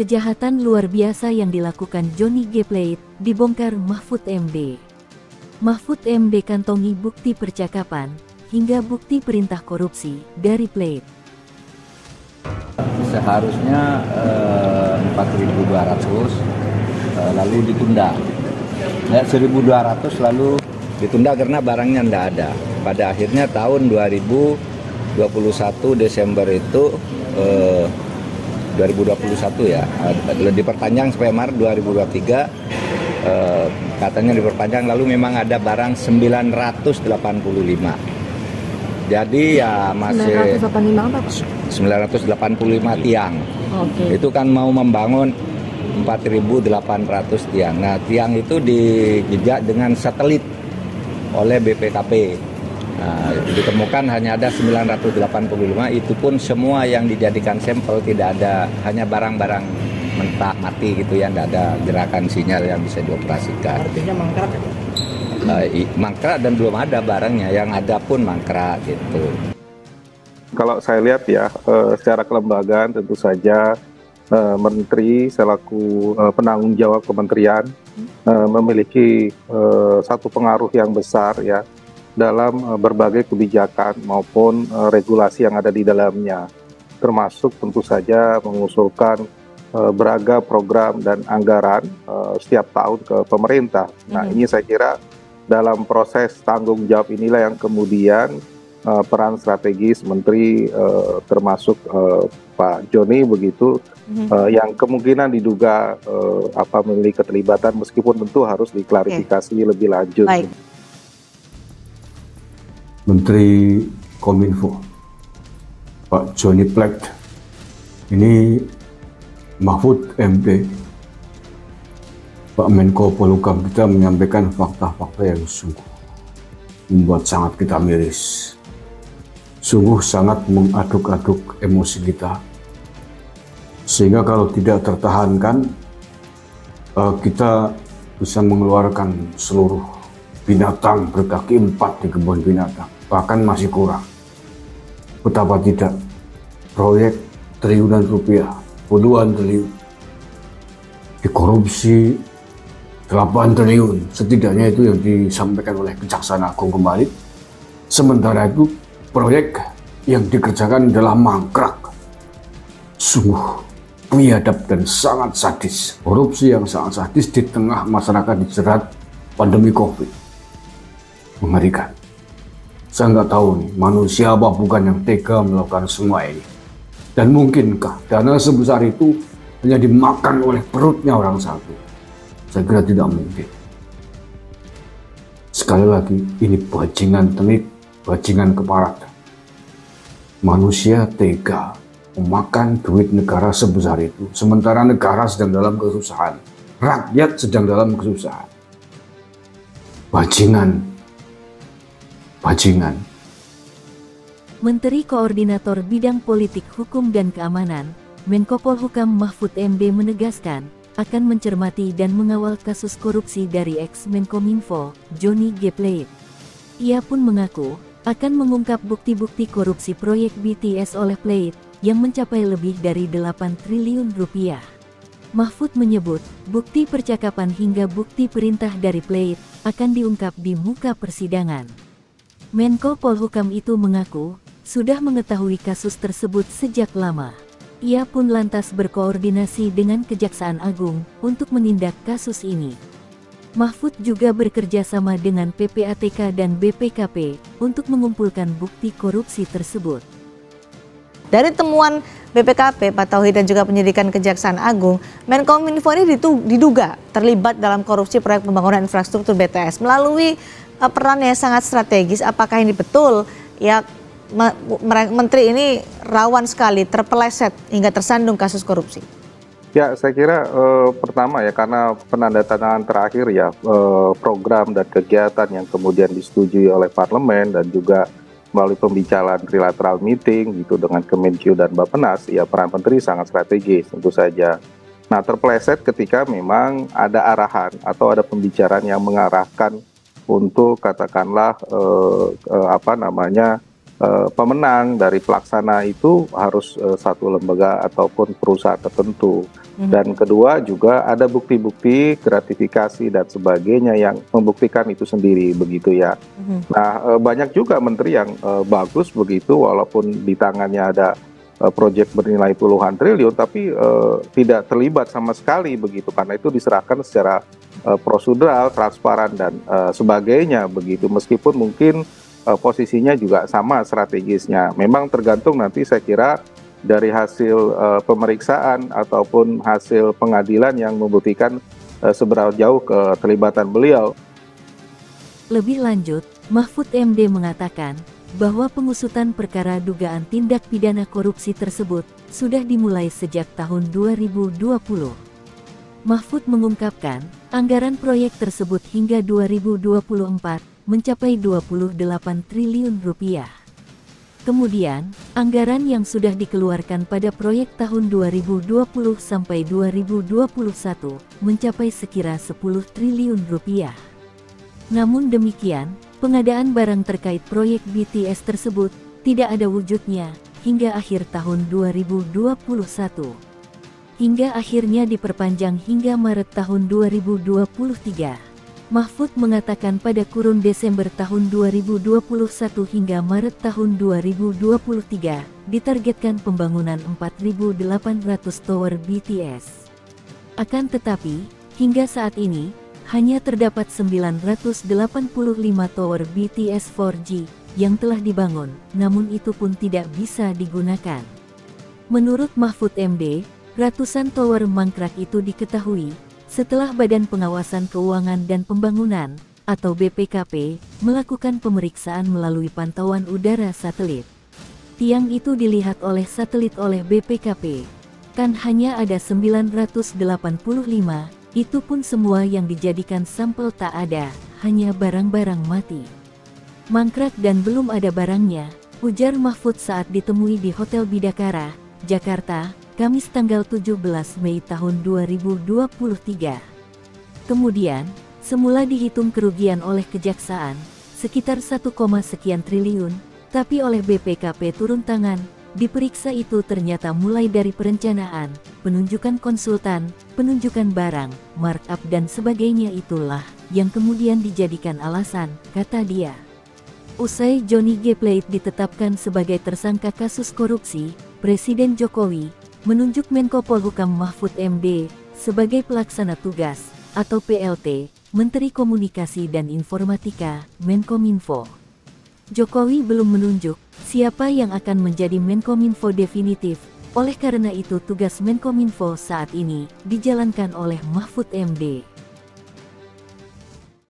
Kejahatan luar biasa yang dilakukan Johnny G. Plate dibongkar Mahfud MD. Mahfud MD kantongi bukti percakapan hingga bukti perintah korupsi dari Plate. Seharusnya 4.200 lalu ditunda. Ya, 1.200 lalu ditunda karena barangnya tidak ada. Pada akhirnya tahun 2021 Desember itu 2021 ya, diperpanjang sampai Maret 2023, katanya diperpanjang, lalu memang ada barang 985. Jadi ya masih 985 tiang. Oke. Itu kan mau membangun 4.800 tiang. Nah, tiang itu dijejak dengan satelit oleh BPKP. Nah, ditemukan hanya ada 985, itu pun semua yang dijadikan sampel tidak ada, hanya barang-barang mentah mati gitu ya, tidak ada gerakan sinyal yang bisa dioperasikan. Artinya mangkrak ya? Mangkrak dan belum ada barangnya, yang ada pun mangkrak gitu. Kalau saya lihat ya, secara kelembagaan tentu saja Menteri selaku penanggung jawab kementerian memiliki satu pengaruh yang besar ya dalam berbagai kebijakan maupun regulasi yang ada di dalamnya, termasuk tentu saja mengusulkan beragam program dan anggaran setiap tahun ke pemerintah. Nah, ini saya kira dalam proses tanggung jawab inilah yang kemudian peran strategis Menteri termasuk Pak Joni begitu yang kemungkinan diduga memiliki keterlibatan, meskipun tentu harus diklarifikasi lebih lanjut. Baik. Menteri Kominfo Pak Johnny Plate ini Mahfud MD, Pak Menko Polhukam kita menyampaikan fakta-fakta yang sungguh membuat sangat kita miris, sungguh sangat mengaduk-aduk emosi kita, sehingga kalau tidak tertahankan kita bisa mengeluarkan seluruh binatang berkaki 4 di kebun binatang, bahkan masih kurang. Betapa tidak, proyek triliunan rupiah, puluhan triliun, dikorupsi 8 triliun, setidaknya itu yang disampaikan oleh Kejaksaan Agung kemarin. Sementara itu proyek yang dikerjakan adalah mangkrak, sungguh biadab dan sangat sadis. Korupsi yang sangat sadis di tengah masyarakat dijerat pandemi COVID. Mengerikan. Saya nggak tahu nih, manusia apa bukan yang tega melakukan semua ini. Dan mungkinkah dana sebesar itu hanya dimakan oleh perutnya orang satu? Saya kira tidak mungkin. Sekali lagi, ini bajingan tengik, bajingan keparat. Manusia tega memakan duit negara sebesar itu, sementara negara sedang dalam kesusahan, rakyat sedang dalam kesusahan. Bajingan. Menteri Koordinator Bidang Politik Hukum dan Keamanan, Menko Polhukam Mahfud MD menegaskan, akan mencermati dan mengawal kasus korupsi dari ex-Menkominfo, Johnny G. Plate. Ia pun mengaku, akan mengungkap bukti-bukti korupsi proyek BTS oleh Plate, yang mencapai lebih dari 8 triliun rupiah. Mahfud menyebut, bukti percakapan hingga bukti perintah dari Plate, akan diungkap di muka persidangan. Menko Polhukam itu mengaku, sudah mengetahui kasus tersebut sejak lama. Ia pun lantas berkoordinasi dengan Kejaksaan Agung untuk menindak kasus ini. Mahfud juga bekerja sama dengan PPATK dan BPKP untuk mengumpulkan bukti korupsi tersebut. Dari temuan BPKP, Pak Tauhid, dan juga penyidikan Kejaksaan Agung, Menkominfo ini diduga terlibat dalam korupsi proyek pembangunan infrastruktur BTS melalui peran yang sangat strategis. Apakah ini betul? Ya, menteri ini rawan sekali terpeleset hingga tersandung kasus korupsi. Ya, saya kira pertama ya, karena penandatanganan terakhir ya program dan kegiatan yang kemudian disetujui oleh parlemen dan juga melalui pembicaraan trilateral meeting gitu dengan Kemenkyu dan Bappenas, ya peran menteri sangat strategis tentu saja. Nah, terpeleset ketika memang ada arahan atau ada pembicaraan yang mengarahkan untuk katakanlah pemenang dari pelaksana itu harus satu lembaga ataupun perusahaan tertentu. Dan kedua juga ada bukti-bukti gratifikasi dan sebagainya yang membuktikan itu sendiri begitu ya. Nah banyak juga menteri yang bagus begitu walaupun di tangannya ada proyek bernilai puluhan triliun tapi tidak terlibat sama sekali begitu karena itu diserahkan secara prosedural, transparan dan sebagainya begitu meskipun mungkin posisinya juga sama strategisnya. Memang tergantung nanti saya kira dari hasil pemeriksaan ataupun hasil pengadilan yang membuktikan seberapa jauh keterlibatan beliau. Lebih lanjut, Mahfud MD mengatakan bahwa pengusutan perkara dugaan tindak pidana korupsi tersebut sudah dimulai sejak tahun 2020. Mahfud mengungkapkan, anggaran proyek tersebut hingga 2024 mencapai 28 triliun rupiah. Kemudian, anggaran yang sudah dikeluarkan pada proyek tahun 2020 sampai 2021 mencapai sekira 10 triliun rupiah. Namun demikian, pengadaan barang terkait proyek BTS tersebut tidak ada wujudnya hingga akhir tahun 2021. Hingga akhirnya diperpanjang hingga Maret tahun 2023. Mahfud mengatakan pada kurun Desember tahun 2021 hingga Maret tahun 2023, ditargetkan pembangunan 4.800 tower BTS. Akan tetapi, hingga saat ini, hanya terdapat 985 tower BTS 4G yang telah dibangun, namun itu pun tidak bisa digunakan. Menurut Mahfud MD, ratusan tower mangkrak itu diketahui setelah Badan Pengawasan Keuangan dan Pembangunan, atau BPKP, melakukan pemeriksaan melalui pantauan udara satelit. Tiang itu dilihat oleh satelit oleh BPKP. Kan hanya ada 985, itu pun semua yang dijadikan sampel tak ada, hanya barang-barang mati. Mangkrak dan belum ada barangnya, ujar Mahfud saat ditemui di Hotel Bidakara, Jakarta, Kamis tanggal 17 Mei tahun 2023. Kemudian, semula dihitung kerugian oleh kejaksaan, sekitar 1, sekian triliun, tapi oleh BPKP turun tangan, diperiksa itu ternyata mulai dari perencanaan, penunjukan konsultan, penunjukan barang, markup dan sebagainya itulah, yang kemudian dijadikan alasan, kata dia. Usai Johnny G. Plate ditetapkan sebagai tersangka kasus korupsi, Presiden Jokowi menunjuk Menko Polhukam Mahfud MD sebagai pelaksana tugas atau PLT, Menteri Komunikasi dan Informatika, Menkominfo. Jokowi belum menunjuk siapa yang akan menjadi Menkominfo definitif, oleh karena itu tugas Menkominfo saat ini dijalankan oleh Mahfud MD.